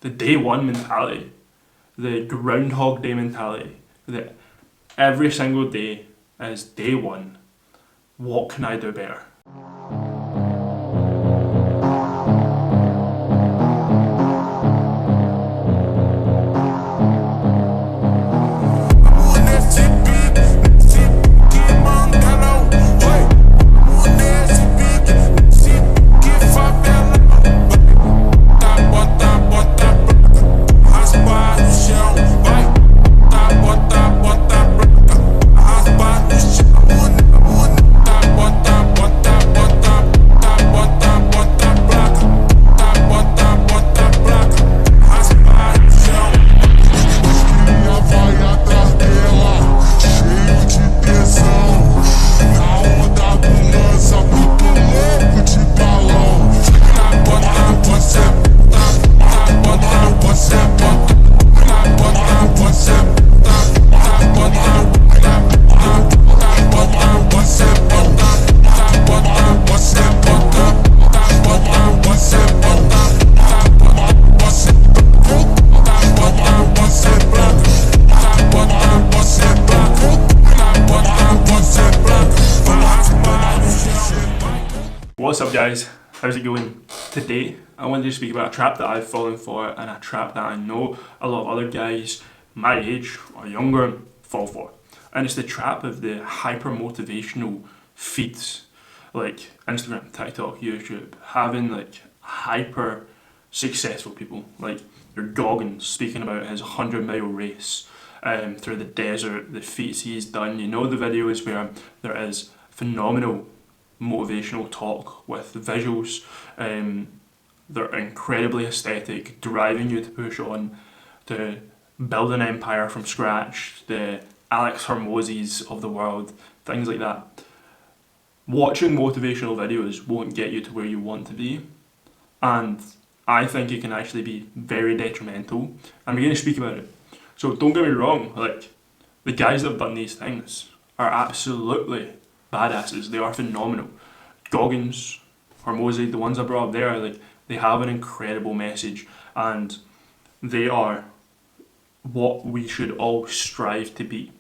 the day one mentality, the Groundhog Day mentality, that every single day is day one. What can I do better? What's up guys, how's it going? Today I wanted to speak about a trap that I've fallen for and a trap that I know a lot of other guys my age or younger fall for. And it's the trap of the hyper motivational feeds like Instagram, TikTok, YouTube, having like hyper successful people like your Goggins speaking about his 100-mile race through the desert, the feats he's done. You know the videos where there is phenomenal motivational talk with visuals. They're incredibly aesthetic, driving you to push on, to build an empire from scratch, the Alex Hormozis of the world, things like that. Watching motivational videos won't get you to where you want to be, and I think it can actually be very detrimental, and we're going to speak about it. So don't get me wrong, like the guys that have done these things are absolutely badasses. They are phenomenal. Goggins, Hormozi, the ones I brought up there, like they have an incredible message, and they are what we should all strive to be.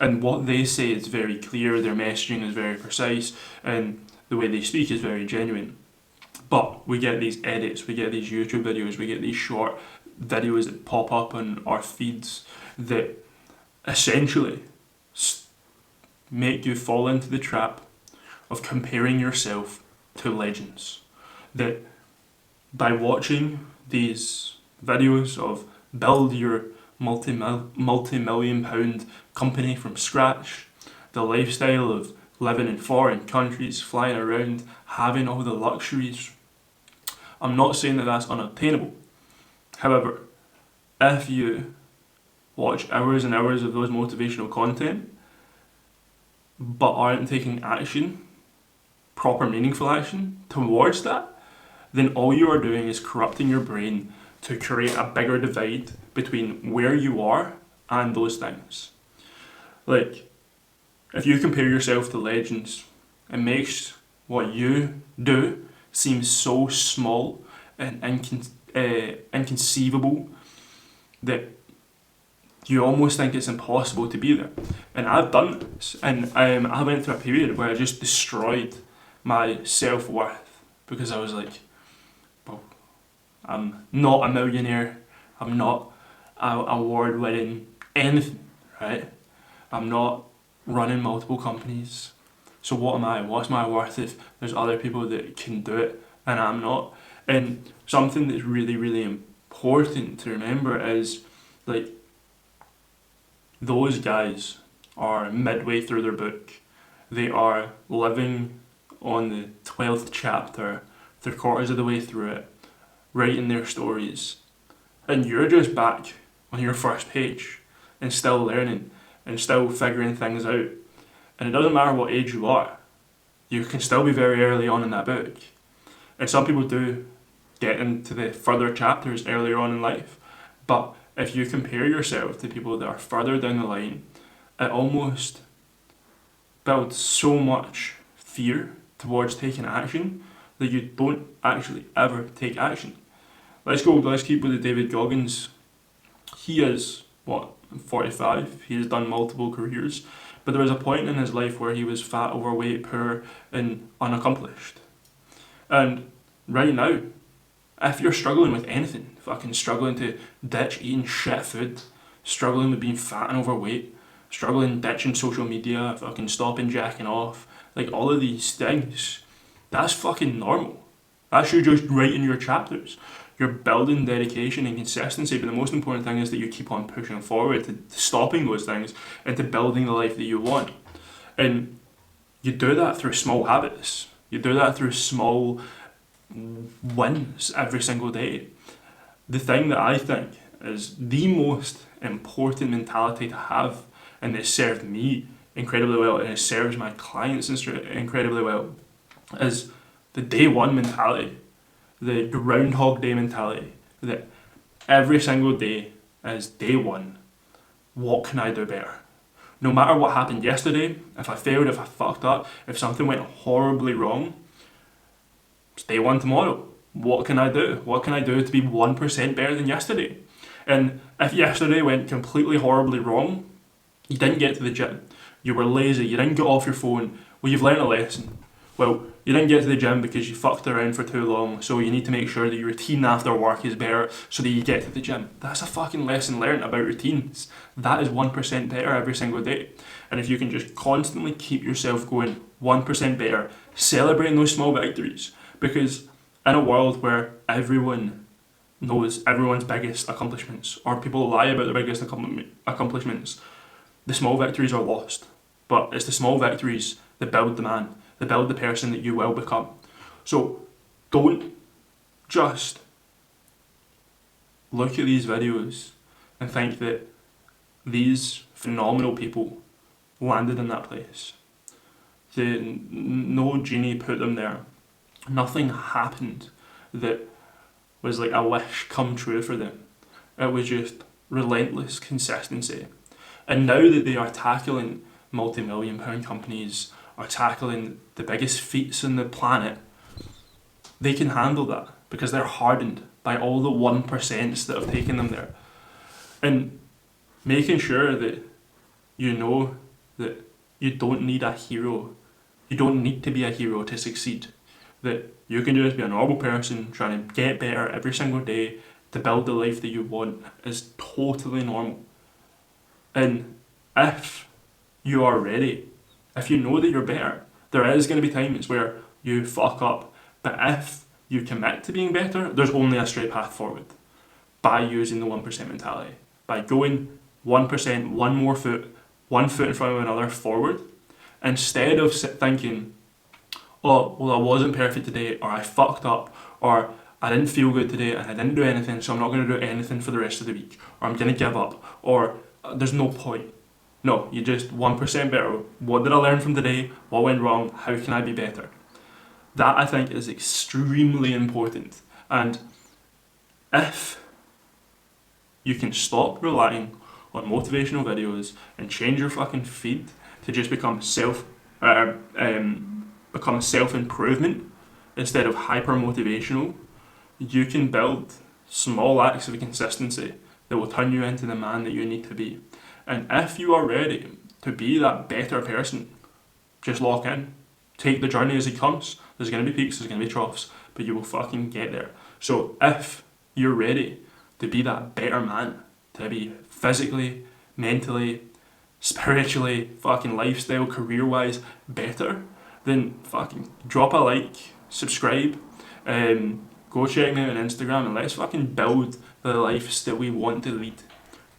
And what they say is very clear, their messaging is very precise, and the way they speak is very genuine. But we get these edits, we get these YouTube videos, we get these short videos that pop up on our feeds that essentially make you fall into the trap of comparing yourself to legends. That by watching these videos of build your multi-million pound company from scratch, the lifestyle of living in foreign countries, flying around, having all the luxuries, I'm not saying that that's unattainable. However, if you watch hours and hours of those motivational content but aren't taking action, proper meaningful action towards that, then all you are doing is corrupting your brain to create a bigger divide between where you are and those things. Like, if you compare yourself to legends, it makes what you do seem so small and inconceivable that you almost think it's impossible to be there. And I've done this, and I went through a period where I just destroyed my self-worth because I was like, well, I'm not a millionaire, I'm not award-winning anything, right? I'm not running multiple companies, so what am I? What's my worth if there's other people that can do it and I'm not? And something that's really, really important to remember is, like, those guys are midway through their book. They are living on the 12th chapter, 3/4 of the way through it, writing their stories. And you're just back on your first page and still learning and still figuring things out. And it doesn't matter what age you are, you can still be very early on in that book. And some people do get into the further chapters earlier on in life, but if you compare yourself to people that are further down the line, it almost builds so much fear towards taking action that you don't actually ever take action. Let's keep with the David Goggins. He is, what, 45? He has done multiple careers. But there was a point in his life where he was fat, overweight, poor, and unaccomplished. And right now, if you're struggling with anything, fucking struggling to ditch eating shit food, struggling with being fat and overweight, struggling ditching social media, fucking stopping jacking off, like all of these things, that's fucking normal. That's you just writing your chapters. You're building dedication and consistency, but the most important thing is that you keep on pushing forward to stopping those things and to building the life that you want. And you do that through small habits. You do that through small wins every single day. The thing that I think is the most important mentality to have, and it served me incredibly well, and it serves my clients incredibly well, is the day one mentality, the Groundhog Day mentality, that every single day is day one. What can I do better? No matter what happened yesterday, if I failed, if I fucked up, if something went horribly wrong, it's day one tomorrow. What can I do? What can I do to be 1% better than yesterday? And if yesterday went completely horribly wrong, you didn't get to the gym, you were lazy, you didn't get off your phone, well, you've learned a lesson. Well, you didn't get to the gym because you fucked around for too long, so you need to make sure that your routine after work is better so that you get to the gym. That's a fucking lesson learned about routines. That is 1% better every single day. And if you can just constantly keep yourself going 1% better, celebrating those small victories, because in a world where everyone knows everyone's biggest accomplishments, or people lie about their biggest accomplishments, the small victories are lost. But it's the small victories that build the man, that build the person that you will become. So don't just look at these videos and think that these phenomenal people landed in that place. No genie put them there. Nothing happened that was like a wish come true for them. It was just relentless consistency. And now that they are tackling multi-million pound companies, are tackling the biggest feats on the planet, they can handle that because they're hardened by all the 1% that have taken them there. And making sure that you know that you don't need a hero. You don't need to be a hero to succeed. That you can just be a normal person trying to get better every single day to build the life that you want is totally normal. And if you are ready, if you know that you're better, there is going to be times where you fuck up. But if you commit to being better, there's only a straight path forward by using the 1% mentality. By going 1%, one foot in front of another forward, instead of thinking, oh, well, I wasn't perfect today, or I fucked up, or I didn't feel good today and I didn't do anything, so I'm not going to do anything for the rest of the week, or I'm going to give up, or there's no point. No, you just 1% better. What did I learn from today? What went wrong? How can I be better? That, I think, is extremely important. And if you can stop relying on motivational videos and change your fucking feed to just become self-improvement instead of hyper-motivational, you can build small acts of consistency that will turn you into the man that you need to be. And if you are ready to be that better person, just lock in. Take the journey as it comes. There's going to be peaks, there's going to be troughs, but you will fucking get there. So if you're ready to be that better man, to be physically, mentally, spiritually, fucking lifestyle, career-wise better, then fucking drop a like, subscribe, go check me out on Instagram, and let's fucking build the lives that we want to lead.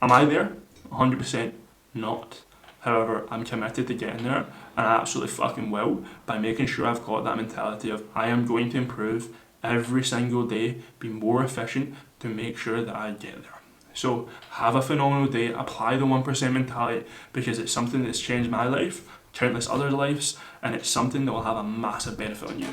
Am I there? 100% not. However, I'm committed to getting there, and I absolutely fucking will, by making sure I've got that mentality of I am going to improve every single day, be more efficient to make sure that I get there. So have a phenomenal day, apply the 1% mentality, because it's something that's changed my life, countless others' lives, and it's something that will have a massive benefit on you.